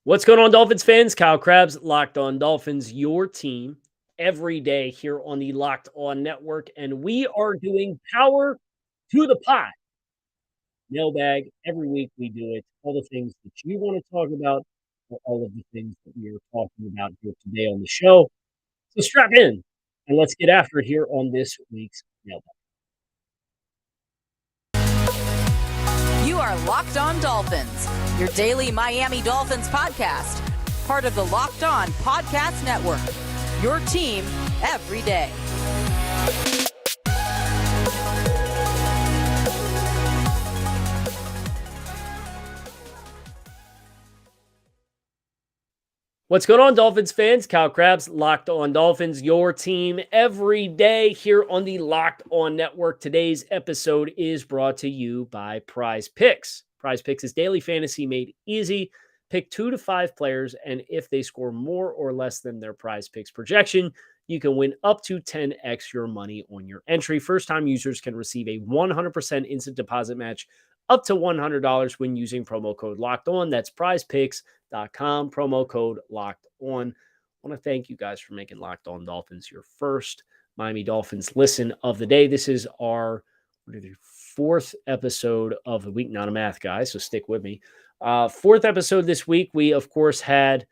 What's going on, Dolphins fans? Kyle Krabs, Locked On Dolphins, your team every day here on the Locked On Network. And we are doing Power to the Pot Mailbag. Every week we do it. All the things that you want to talk about, or all of the things that we are talking about here today on the show. So strap in and let's get after it here on this week's Mailbag. You are Locked On Dolphins, your daily Miami Dolphins podcast, part of the Locked On Podcast Network, your team every day. What's going on, Dolphins fans? Kyle Krabs, Locked On Dolphins, your team every day here on the Locked On Network. Today's episode is brought to you by Prize Picks. Prize Picks is daily fantasy made easy. Pick 2 to 5 players, and if they score more or less than their Prize Picks projection, you can win up to 10x your money on your entry. First-time users can receive a 100% instant deposit match up to $100 when using promo code Locked On. That's prizepicks.com, promo code Locked On. I want to thank you guys for making Locked On Dolphins your first Miami Dolphins listen of the day. This is our fourth episode of the week. Not a math guy, so stick with me. Fourth episode this week. We, of course, had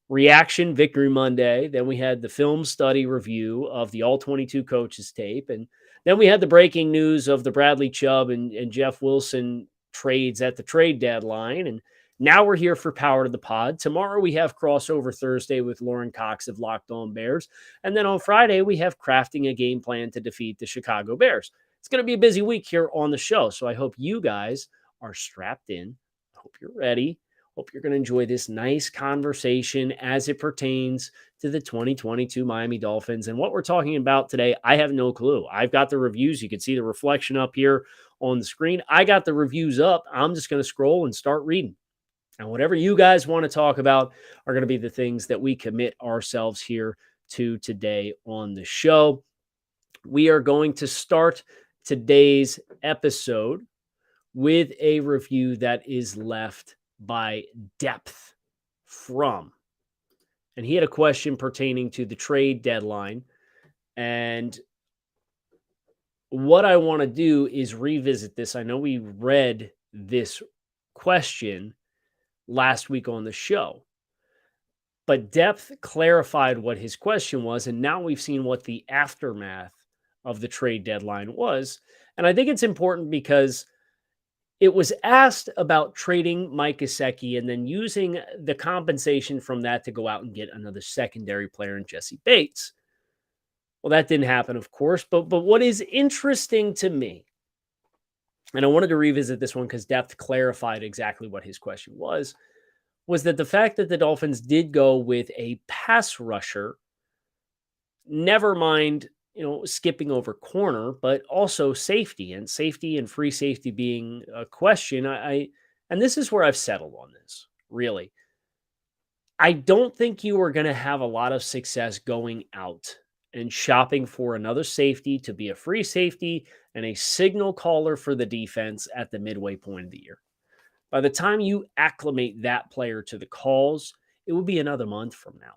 Reaction Victory Monday. Then we had the film study review of the All-22 coaches tape. And then we had the breaking news of the Bradley Chubb and Jeff Wilson trades at the trade deadline. And now we're here for Power to the Pod. Tomorrow we have Crossover Thursday with Lauren Cox of Locked On Bears. And then on Friday we have Crafting a Game Plan to Defeat the Chicago Bears. It's going to be a busy week here on the show. So I hope you guys are strapped in. I hope you're ready. Hope you're going to enjoy this nice conversation as it pertains to the 2022 Miami Dolphins. And what we're talking about today, I have no clue. I've got the reviews. You can see the reflection up here on the screen. I got the reviews up. I'm just going to scroll and start reading. And whatever you guys want to talk about are going to be the things that we commit ourselves here to today on the show. We are going to start today's episode with a review that is left by Depth from. And he had a question pertaining to the trade deadline. And what I want to do is revisit this. I know we read this question last week on the show, but Depth clarified what his question was. And now we've seen what the aftermath of the trade deadline was. And I think it's important because it was asked about trading Mike Gesicki and then using the compensation from that to go out and get another secondary player in Jesse Bates. Well, that didn't happen, of course. But what is interesting to me, and I wanted to revisit this one because Depth clarified exactly what his question was that the fact that the Dolphins did go with a pass rusher, never mind skipping over corner, but also safety and free safety being a question. And this is where I've settled on this, really. I don't think you are going to have a lot of success going out and shopping for another safety to be a free safety and a signal caller for the defense at the midway point of the year. By the time you acclimate that player to the calls, it will be another month from now.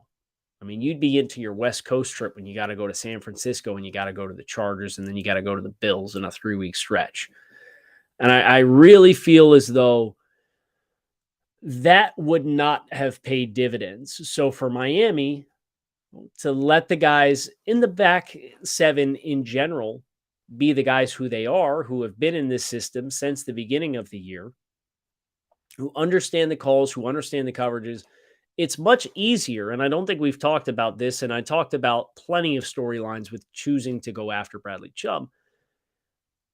I mean, you'd be into your West Coast trip when you got to go to San Francisco and you got to go to the Chargers and then you got to go to the Bills in a 3-week stretch. And I really feel as though that would not have paid dividends. So for Miami to let the guys in the back seven in general be the guys who they are, who have been in this system since the beginning of the year, who understand the calls, who understand the coverages, it's much easier, and I don't think we've talked about this, and I talked about plenty of storylines with choosing to go after Bradley Chubb.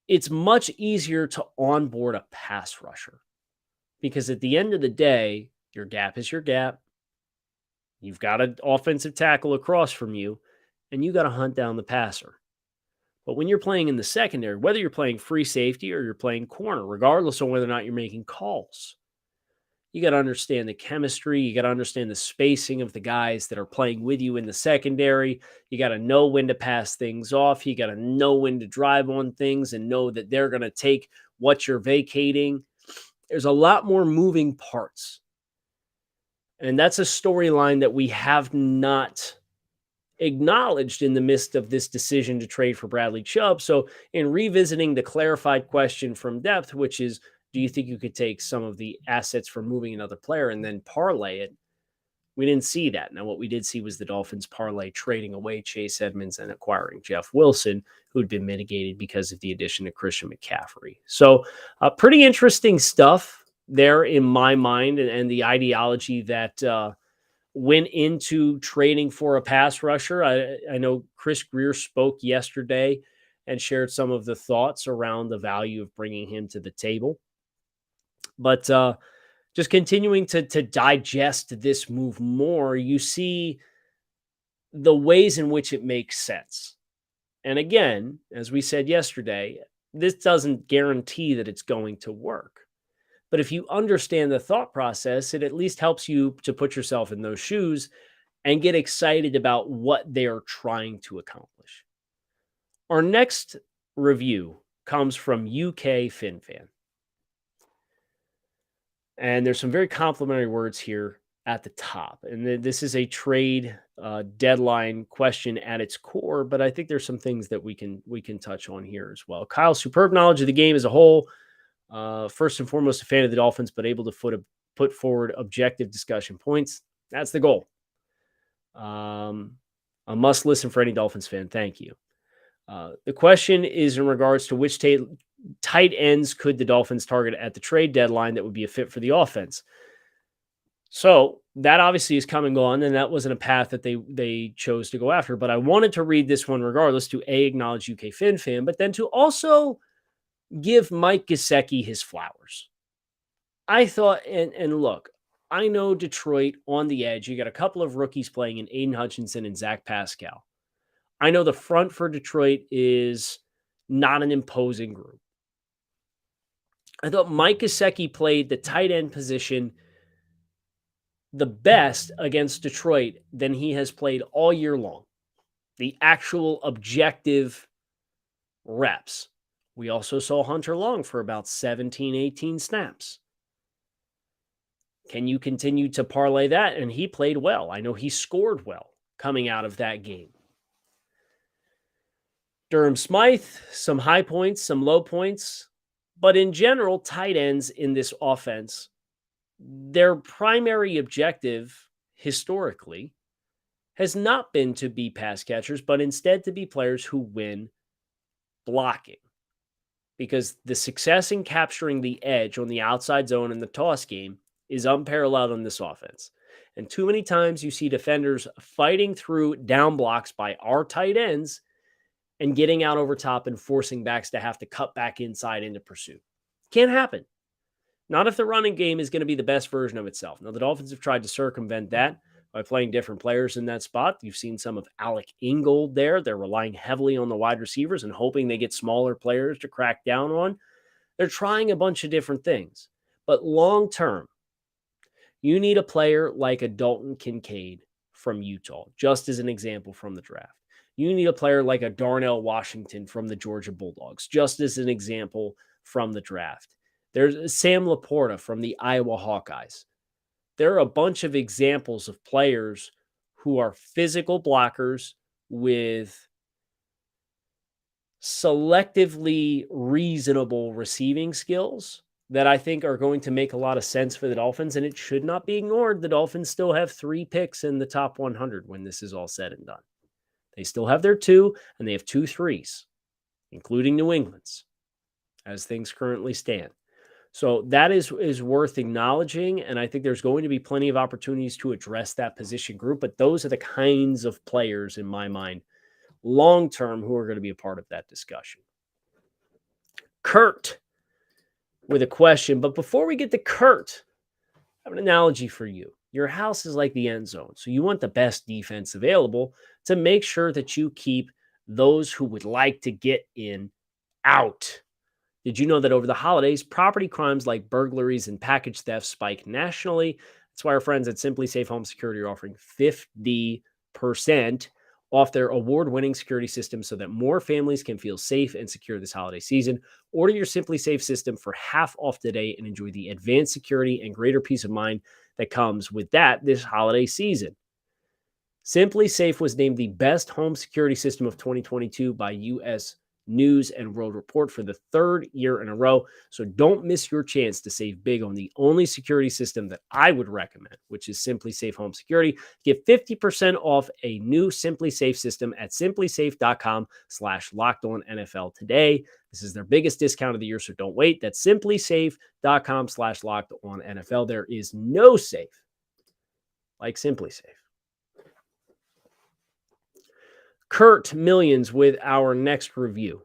It's much easier to onboard a pass rusher because at the end of the day, your gap is your gap. You've got an offensive tackle across from you, and you got to hunt down the passer. But when you're playing in the secondary, whether you're playing free safety or you're playing corner, regardless of whether or not you're making calls, you got to understand the chemistry. You got to understand the spacing of the guys that are playing with you in the secondary. You got to know when to pass things off. You got to know when to drive on things and know that they're going to take what you're vacating. There's a lot more moving parts. And that's a storyline that we have not acknowledged in the midst of this decision to trade for Bradley Chubb. So, in revisiting the clarified question from depth, which is, do you think you could take some of the assets from moving another player and then parlay it? We didn't see that. Now, what we did see was the Dolphins parlay trading away Chase Edmonds and acquiring Jeff Wilson, who had been mitigated because of the addition of Christian McCaffrey. So, pretty interesting stuff there in my mind, and the ideology that went into trading for a pass rusher. I know Chris Greer spoke yesterday and shared some of the thoughts around the value of bringing him to the table. But just continuing to digest this move more, you see the ways in which it makes sense. And again, as we said yesterday, this doesn't guarantee that it's going to work. But if you understand the thought process, it at least helps you to put yourself in those shoes and get excited about what they're trying to accomplish. Our next review comes from UK FinFan. And there's some very complimentary words here at the top. And this is a trade deadline question at its core, but I think there's some things that we can touch on here as well. Kyle, superb knowledge of the game as a whole. First and foremost, a fan of the Dolphins, but able to put forward objective discussion points. That's the goal. A must listen for any Dolphins fan. Thank you. The question is in regards to which tight ends could the Dolphins target at the trade deadline that would be a fit for the offense. So that obviously is come and gone, and that wasn't a path that they chose to go after. But I wanted to read this one regardless to acknowledge UK FinFan, but then to also give Mike Gesicki his flowers. I thought, and look, I know Detroit on the edge. You got a couple of rookies playing in Aiden Hutchinson and Zach Pascal. I know the front for Detroit is not an imposing group. I thought Mike Gesicki played the tight end position the best against Detroit than he has played all year long. The actual objective reps. We also saw Hunter Long for about 17, 18 snaps. Can you continue to parlay that? And he played well. I know he scored well coming out of that game. Durham Smythe, some high points, some low points. But in general, tight ends in this offense, their primary objective historically has not been to be pass catchers, but instead to be players who win blocking. Because the success in capturing the edge on the outside zone in the toss game is unparalleled on this offense. And too many times you see defenders fighting through down blocks by our tight ends and getting out over top and forcing backs to have to cut back inside into pursuit. Can't happen. Not if the running game is going to be the best version of itself. Now, the Dolphins have tried to circumvent that by playing different players in that spot. You've seen some of Alec Ingold there. They're relying heavily on the wide receivers and hoping they get smaller players to crack down on. They're trying a bunch of different things. But long term, you need a player like a Dalton Kincaid from Utah, just as an example from the draft. You need a player like a Darnell Washington from the Georgia Bulldogs, just as an example from the draft. There's Sam Laporta from the Iowa Hawkeyes. There are a bunch of examples of players who are physical blockers with selectively reasonable receiving skills that I think are going to make a lot of sense for the Dolphins, and it should not be ignored. The Dolphins still have 3 picks in the top 100 when this is all said and done. They still have their 2, and they have 2 3s, including New England's, as things currently stand. So that is worth acknowledging, and I think there's going to be plenty of opportunities to address that position group, but those are the kinds of players, in my mind, long-term, who are going to be a part of that discussion. Kurt with a question, but before we get to Kurt, I have an analogy for you. Your house is like the end zone, so you want the best defense available to make sure that you keep those who would like to get in out. Did you know that over the holidays, property crimes like burglaries and package theft spike nationally? That's why our friends at Simply Safe Home Security are offering 50% off their award-winning security system so that more families can feel safe and secure this holiday season. Order your Simply Safe system for half off today and enjoy the advanced security and greater peace of mind that comes with that this holiday season. Simply Safe was named the best home security system of 2022 by U.S. News and World Report for the third year in a row. So don't miss your chance to save big on the only security system that I would recommend, which is Simply Safe Home Security. Get 50% off a new Simply Safe system at simplysafe.com/lockedonnfl today. This is their biggest discount of the year, so don't wait. That's simplysafe.com/lockedonnfl. There is no safe like Simply Safe. Kurt Millions with our next review.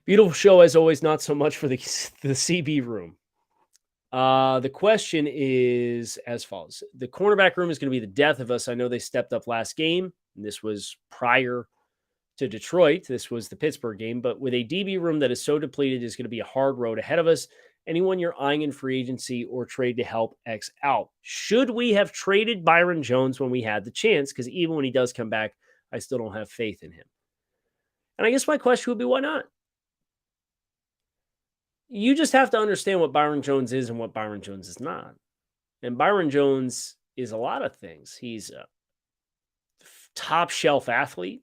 Beautiful show as always, not so much for the CB room. The question is as follows. The cornerback room is going to be the death of us. I know they stepped up last game. And this was prior to Detroit. This was the Pittsburgh game. But with a DB room that is so depleted, is going to be a hard road ahead of us. Anyone you're eyeing in free agency or trade to help X out? Should we have traded Byron Jones when we had the chance? Because even when he does come back, I still don't have faith in him. And I guess my question would be, why not? You just have to understand what Byron Jones is and what Byron Jones is not. And Byron Jones is a lot of things. He's a top shelf athlete.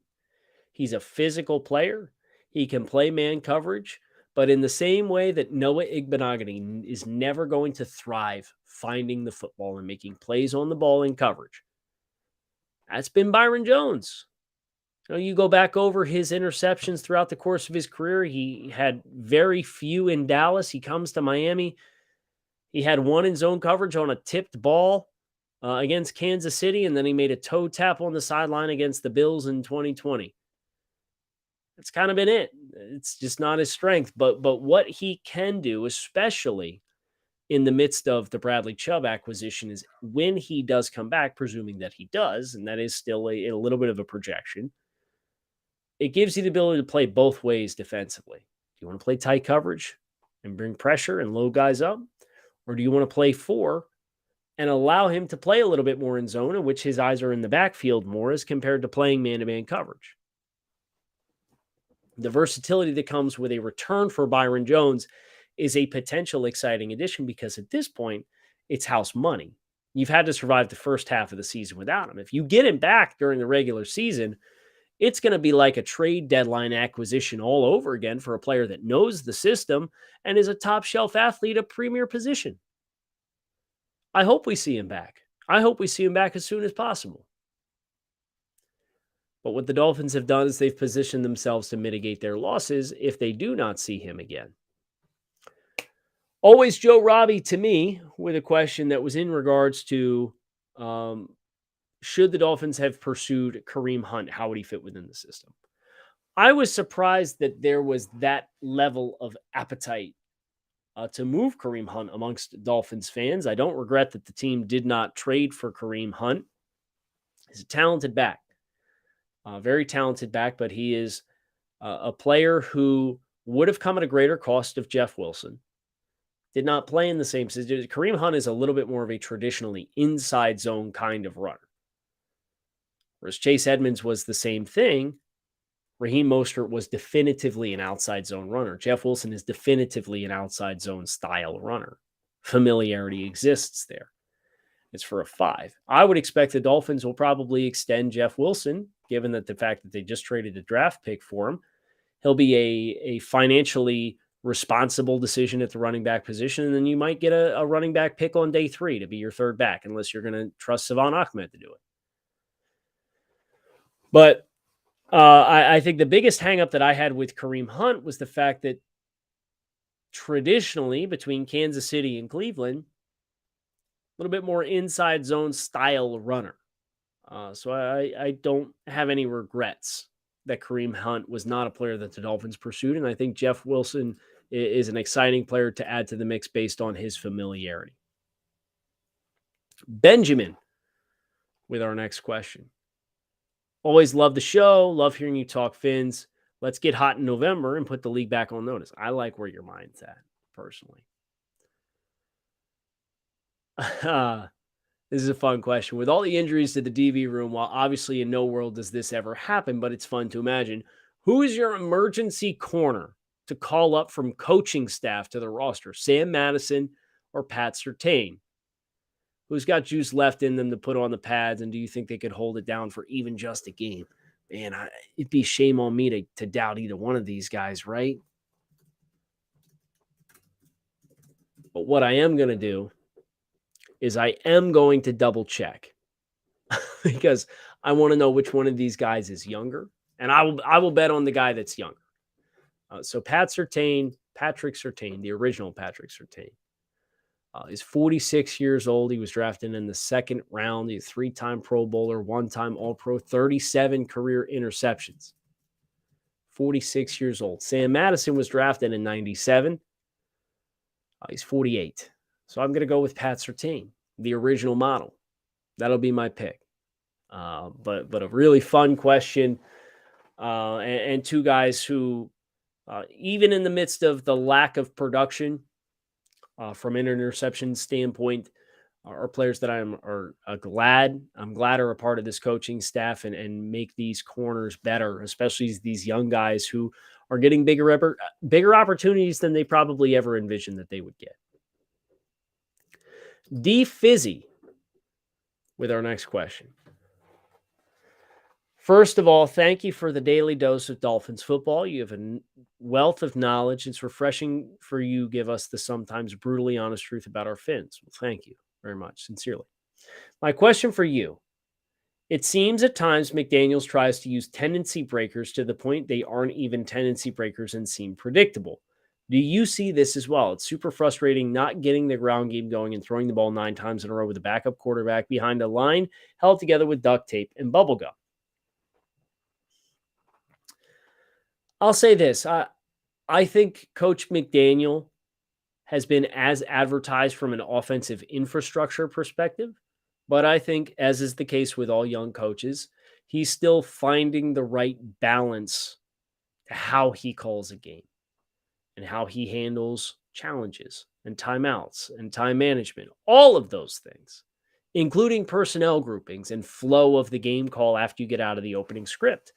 He's a physical player. He can play man coverage. But in the same way that Noah Igbenogany is never going to thrive finding the football and making plays on the ball in coverage, that's been Byron Jones. You go back over his interceptions throughout the course of his career. He had very few in Dallas. He comes to Miami. He had one in zone coverage on a tipped ball against Kansas City, and then he made a toe tap on the sideline against the Bills in 2020. That's kind of been it. It's just not his strength. But what he can do, especially in the midst of the Bradley Chubb acquisition, is when he does come back, presuming that he does, and that is still a little bit of a projection, it gives you the ability to play both ways defensively. Do you want to play tight coverage and bring pressure and load guys up? Or do you want to play 4 and allow him to play a little bit more in zone, in which his eyes are in the backfield more as compared to playing man-to-man coverage? The versatility that comes with a return for Byron Jones is a potential exciting addition because at this point, it's house money. You've had to survive the first half of the season without him. If you get him back during the regular season, it's going to be like a trade deadline acquisition all over again for a player that knows the system and is a top shelf athlete, a premier position. I hope we see him back. I hope we see him back as soon as possible. But what the Dolphins have done is they've positioned themselves to mitigate their losses if they do not see him again. Always Joe Robbie to me with a question that was in regards to should the Dolphins have pursued Kareem Hunt? How would he fit within the system? I was surprised that there was that level of appetite to move Kareem Hunt amongst Dolphins fans. I don't regret that the team did not trade for Kareem Hunt. He's a talented back, very talented back, but he is a player who would have come at a greater cost of Jeff Wilson. Did not play in the same system. Kareem Hunt is a little bit more of a traditionally inside zone kind of runner. Whereas Chase Edmonds was the same thing. Raheem Mostert was definitively an outside zone runner. Jeff Wilson is definitively an outside zone style runner. Familiarity exists there. It's for a 5. I would expect the Dolphins will probably extend Jeff Wilson, given that the fact that they just traded a draft pick for him. He'll be a financially responsible decision at the running back position, and then you might get a running back pick on day 3 to be your third back, unless you're going to trust Savon Ahmed to do it. But I think the biggest hangup that I had with Kareem Hunt was the fact that traditionally between Kansas City and Cleveland, a little bit more inside zone style runner. So I don't have any regrets that Kareem Hunt was not a player that the Dolphins pursued. And I think Jeff Wilson is an exciting player to add to the mix based on his familiarity. Benjamin with our next question. Always love the show. Love hearing you talk Fins. Let's get hot in November and put the league back on notice. I like where your mind's at, personally. This is a fun question. With all the injuries to the DB room, while obviously in no world does this ever happen, but it's fun to imagine, who is your emergency corner to call up from coaching staff to the roster? Sam Madison or Pat Surtain? who's got juice left in them to put on the pads, and do you think they could hold it down for even just a game? Man, it'd be shame on me to doubt either one of these guys, right? But what I am going to do is I am going to double check because I want to know which one of these guys is younger, and I will bet on the guy that's younger. So Patrick Surtain, the original Patrick Surtain, is 46 years old. He was drafted in the second round. He's a 3-time Pro Bowler, 1-time All-Pro, 37 career interceptions. 46 years old. Sam Madison was drafted in 97. He's 48. So I'm going to go with Pat Surtain, the original model. That'll be my pick. But a really fun question. And two guys who, even in the midst of the lack of production from an interception standpoint, are players that I'm glad are a part of this coaching staff and make these corners better, especially these young guys who are getting bigger opportunities than they probably ever envisioned that they would get. D Fizzy with our next question. First of all, thank you for the daily dose of Dolphins football. You have a wealth of knowledge. It's refreshing for you to give us the sometimes brutally honest truth about our Fins. Well, thank you very much, sincerely. My question for you. It seems at times McDaniels tries to use tendency breakers to the point they aren't even tendency breakers and seem predictable. Do you see this as well? It's super frustrating not getting the ground game going and throwing the ball 9 times in a row with a backup quarterback behind a line held together with duct tape and bubble gum. I'll say this. I think Coach McDaniel has been as advertised from an offensive infrastructure perspective, but I think, as is the case with all young coaches, he's still finding the right balance to how he calls a game and how he handles challenges and timeouts and time management, all of those things, including personnel groupings and flow of the game call after you get out of the opening script.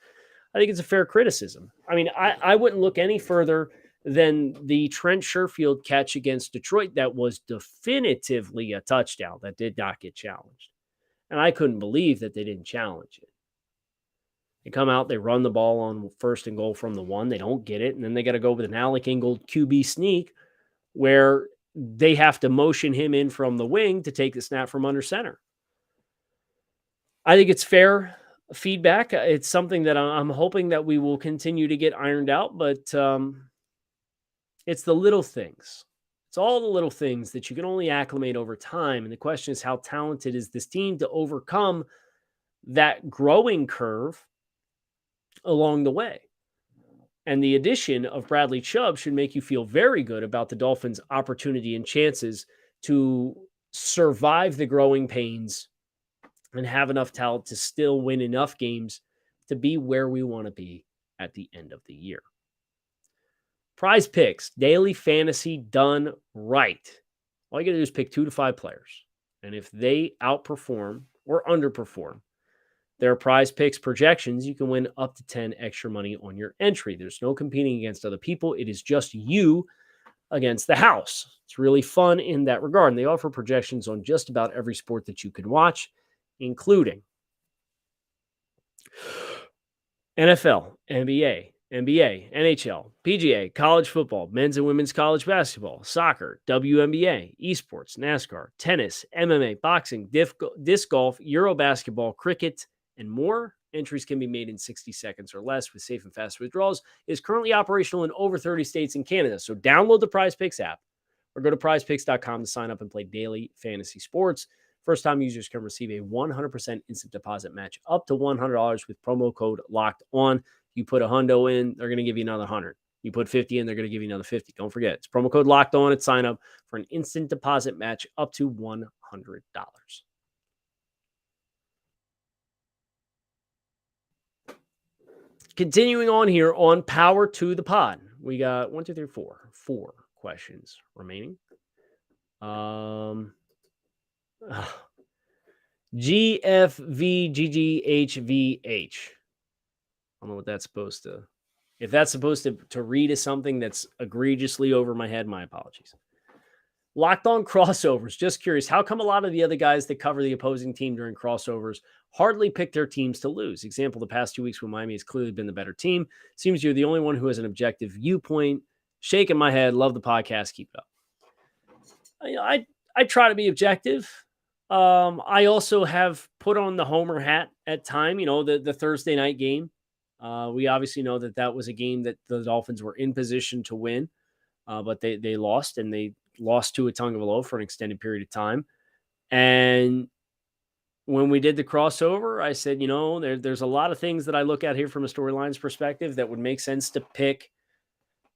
I think it's a fair criticism. I mean, I wouldn't look any further than the Trent Sherfield catch against Detroit that was definitively a touchdown that did not get challenged. And I couldn't believe that they didn't challenge it. They come out, they run the ball on 1st and goal from the 1. They don't get it. And then they got to go with an Alec Ingold QB sneak where they have to motion him in from the wing to take the snap from under center. I think it's fair feedback. It's something that I'm hoping that we will continue to get ironed out, but it's the little things. It's all the little things that you can only acclimate over time. And the question is, how talented is this team to overcome that growing curve along the way? And the addition of Bradley Chubb should make you feel very good about the Dolphins' opportunity and chances to survive the growing pains and have enough talent to still win enough games to be where we want to be at the end of the year. Prize Picks, daily fantasy done right. All you got to do is pick 2 to 5 players. And if they outperform or underperform their Prize Picks projections, you can win up to 10 extra money on your entry. There's no competing against other people. It is just you against the house. It's really fun in that regard. And they offer projections on just about every sport that you can watch, including NFL, NBA, NHL, PGA, college football, men's and women's college basketball, soccer, WNBA, esports, NASCAR, tennis, MMA, boxing, disc golf, Euro basketball, cricket, and more. Entries can be made in 60 seconds or less with safe and fast withdrawals. It is currently operational in over 30 states and Canada. So download the Prize Picks app or go to prizepicks.com to sign up and play daily fantasy sports. First-time users can receive a 100% instant deposit match up to $100 with promo code Locked On. You put $100 in, they're going to give you another $100. You put $50 in, they're going to give you another $50. Don't forget, it's promo code Locked On at sign up for an instant deposit match up to $100. Continuing on here on Power to the Pod, we got 4 questions remaining. GFVGGHVH. I don't know what that's supposed to. If that's supposed to read as something that's egregiously over my head, my apologies. Locked On crossovers. Just curious, how come a lot of the other guys that cover the opposing team during crossovers hardly pick their teams to lose? Example, the past 2 weeks when Miami has clearly been the better team. Seems you're the only one who has an objective viewpoint. Shaking my head. Love the podcast. Keep it up. I try to be objective. I also have put on the homer hat at time, the Thursday night game. We obviously know that was a game that the Dolphins were in position to win, but they lost, and they lost to a Tagovailoa for an extended period of time. And when we did the crossover, I said, there's a lot of things that I look at here from a storylines perspective that would make sense to pick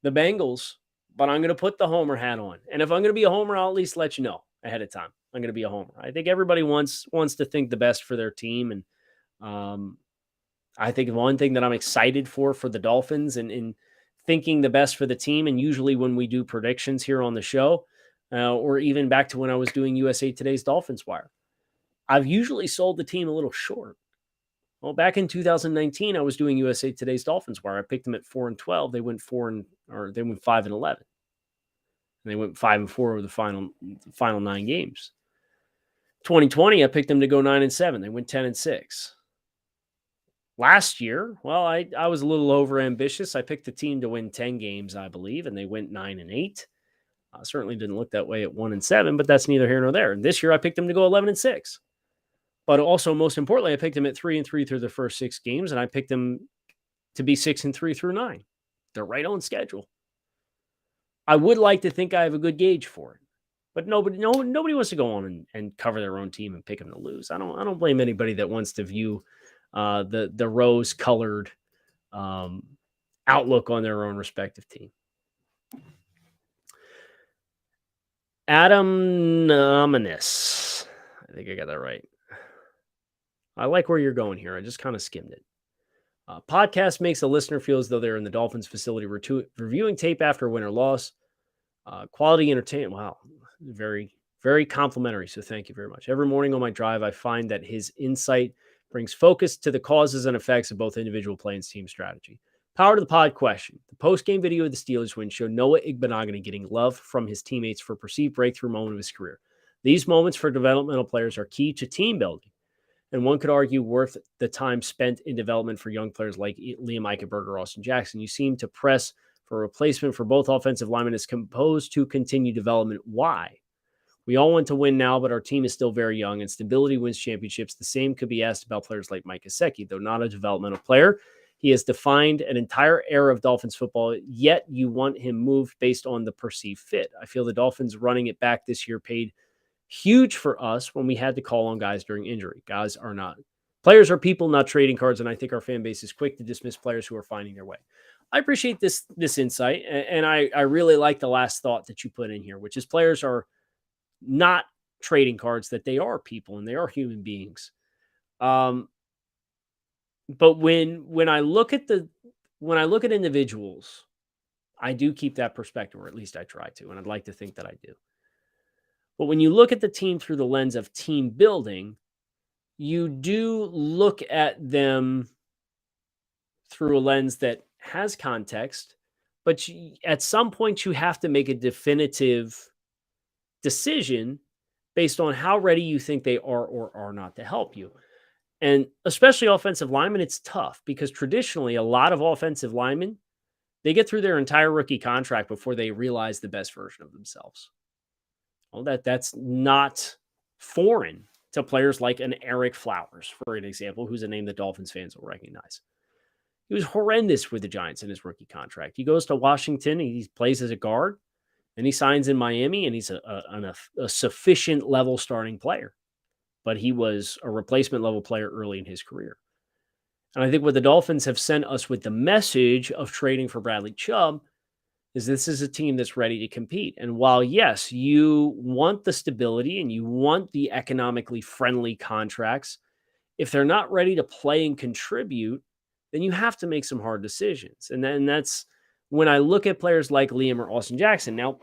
the Bengals, but I'm going to put the homer hat on. And if I'm going to be a homer, I'll at least let you know ahead of time. I'm going to be a homer. I think everybody wants to think the best for their team. And I think one thing that I'm excited for the Dolphins and in thinking the best for the team, and usually when we do predictions here on the show, or even back to when I was doing USA Today's Dolphins Wire, I've usually sold the team a little short. Well, back in 2019, I was doing USA Today's Dolphins Wire. I picked them at 4-12. They went 5-11. And they went 5-4 over the final 9 games. 2020, I picked them to go 9-7. They went 10-6. Last year, well, I was a little over ambitious. I picked the team to win 10 games, I believe, and they went 9-8. Certainly didn't look that way at 1-7, but that's neither here nor there. And this year, I picked them to go 11-6. But also, most importantly, I picked them at 3-3 through the first 6 games, and I picked them to be 6-3 through 9. They're right on schedule. I would like to think I have a good gauge for it, but nobody wants to go on and cover their own team and pick them to lose. I don't blame anybody that wants to view the rose-colored outlook on their own respective team. Adam Nominus. I think I got that right. I like where you're going here. I just kind of skimmed it. Podcast makes a listener feel as though they're in the Dolphins facility reviewing tape after a win or loss. Quality entertainment. Wow. Very, very complimentary. So thank you very much. Every morning on my drive, I find that his insight brings focus to the causes and effects of both individual play and team strategy. Power to the pod question. The post-game video of the Steelers win showed Noah Igbenogany getting love from his teammates for a perceived breakthrough moment of his career. These moments for developmental players are key to team building, and one could argue worth the time spent in development for young players like Liam Eichenberg or Austin Jackson. You seem to press for a replacement for both offensive linemen as composed to continue development. Why? We all want to win now, but our team is still very young, and stability wins championships. The same could be asked about players like Mike Gesicki. Though not a developmental player, he has defined an entire era of Dolphins football, yet you want him moved based on the perceived fit. I feel the Dolphins running it back this year paid huge for us when we had to call on guys during injury. Players are people, not trading cards, and I think our fan base is quick to dismiss players who are finding their way. I appreciate this insight, and I really like the last thought that you put in here, which is players are not trading cards, that they are people and they are human beings. But when I look at individuals, I do keep that perspective, or at least I try to, and I'd like to think that I do. But when you look at the team through the lens of team building, you do look at them through a lens that has context, but at some point you have to make a definitive decision based on how ready you think they are or are not to help you. And especially offensive linemen, it's tough because traditionally a lot of offensive linemen, they get through their entire rookie contract before they realize the best version of themselves. Well, that's not foreign to players like an Eric Flowers, for an example, who's a name that Dolphins fans will recognize. He was horrendous with the Giants in his rookie contract. He goes to Washington, he plays as a guard, and he signs in Miami, and he's a sufficient level starting player. But he was a replacement level player early in his career. And I think what the Dolphins have sent us with the message of trading for Bradley Chubb is this is a team that's ready to compete. And while, yes, you want the stability and you want the economically friendly contracts, if they're not ready to play and contribute, then you have to make some hard decisions. And then that's when I look at players like Liam or Austin Jackson. Now,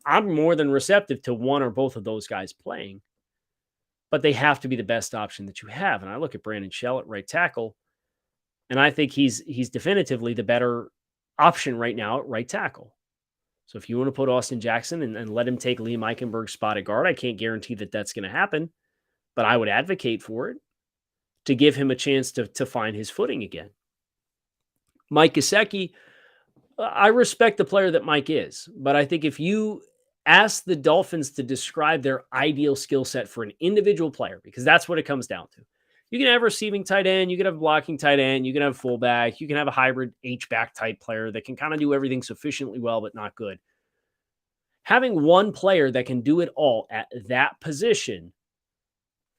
I'm more than receptive to one or both of those guys playing, but they have to be the best option that you have. And I look at Brandon Shell at right tackle, and I think he's definitively the better option right now at right tackle. So if you want to put Austin Jackson and let him take Liam Eichenberg's spot at guard, I can't guarantee that that's going to happen, but I would advocate for it to give him a chance to find his footing again. Mike Gesicki, I respect the player that Mike is, but I think if you ask the Dolphins to describe their ideal skill set for an individual player, because that's what it comes down to. You can have a receiving tight end, you can have a blocking tight end, you can have a fullback, you can have a hybrid H-back type player that can kind of do everything sufficiently well, but not good. Having one player that can do it all at that position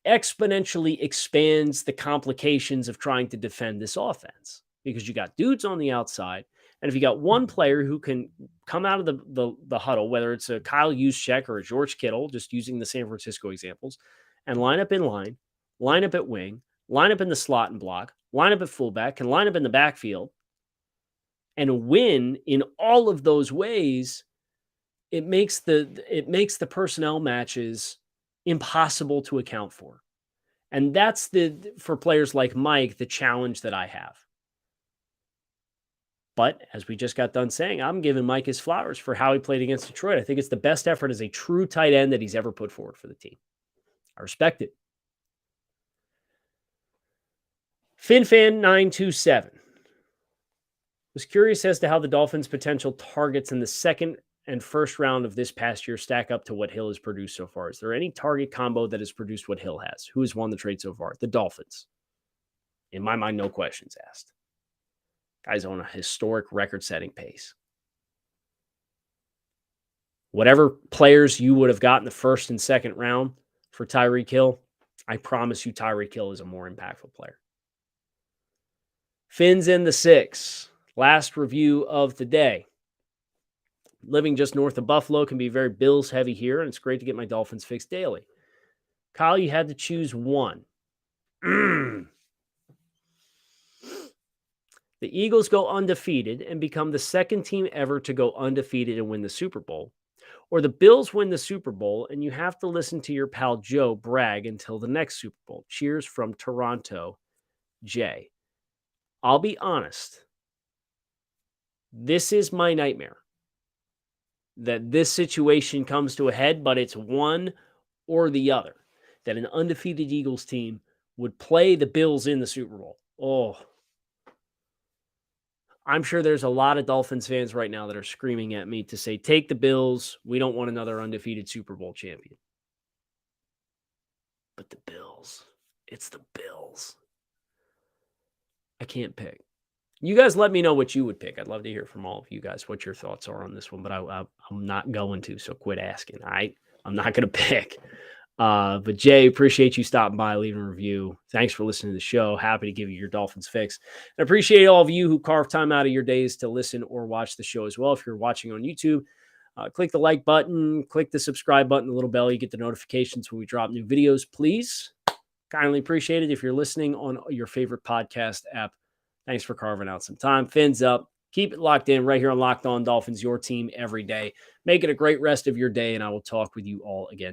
exponentially expands the complications of trying to defend this offense, because you got dudes on the outside. And if you got one player who can come out of the huddle, whether it's a Kyle Juszczyk or a George Kittle, just using the San Francisco examples, and line up in line up at wing, line up in the slot and block, line up at fullback, can line up in the backfield, and win in all of those ways, it makes the personnel matches impossible to account for. And that's for players like Mike, the challenge that I have. But as we just got done saying, I'm giving Mike his flowers for how he played against Detroit. I think it's the best effort as a true tight end that he's ever put forward for the team. I respect it. FinFan927 was curious as to how the Dolphins' potential targets in the second and first round of this past year stack up to what Hill has produced so far. Is there any target combo that has produced what Hill has? Who has won the trade so far? The Dolphins. In my mind, no questions asked. Guy's on a historic record-setting pace. Whatever players you would have gotten the first and second round for Tyreek Hill, I promise you Tyreek Hill is a more impactful player. Fins in the 6. Last review of the day. Living just north of Buffalo can be very Bills heavy here, and it's great to get my Dolphins fixed daily. Kyle, you had to choose one. The Eagles go undefeated and become the second team ever to go undefeated and win the Super Bowl. Or the Bills win the Super Bowl and you have to listen to your pal Joe brag until the next Super Bowl. Cheers from Toronto, Jay. I'll be honest. This is my nightmare. That this situation comes to a head, but it's one or the other. That an undefeated Eagles team would play the Bills in the Super Bowl. Oh, I'm sure there's a lot of Dolphins fans right now that are screaming at me to say, take the Bills. We don't want another undefeated Super Bowl champion. But the Bills, it's the Bills. I can't pick. You guys let me know what you would pick. I'd love to hear from all of you guys what your thoughts are on this one, but I'm not going to, so quit asking. I'm not going to pick. But Jay, appreciate you stopping by, leaving a review. Thanks for listening to the show. Happy to give you your Dolphins fix. And appreciate all of you who carve time out of your days to listen or watch the show as well. If you're watching on YouTube, click the like button, click the subscribe button, the little bell. You get the notifications when we drop new videos, please. Kindly appreciate it. If you're listening on your favorite podcast app, thanks for carving out some time. Fins up. Keep it locked in right here on Locked On Dolphins, your team every day. Make it a great rest of your day, and I will talk with you all again tomorrow.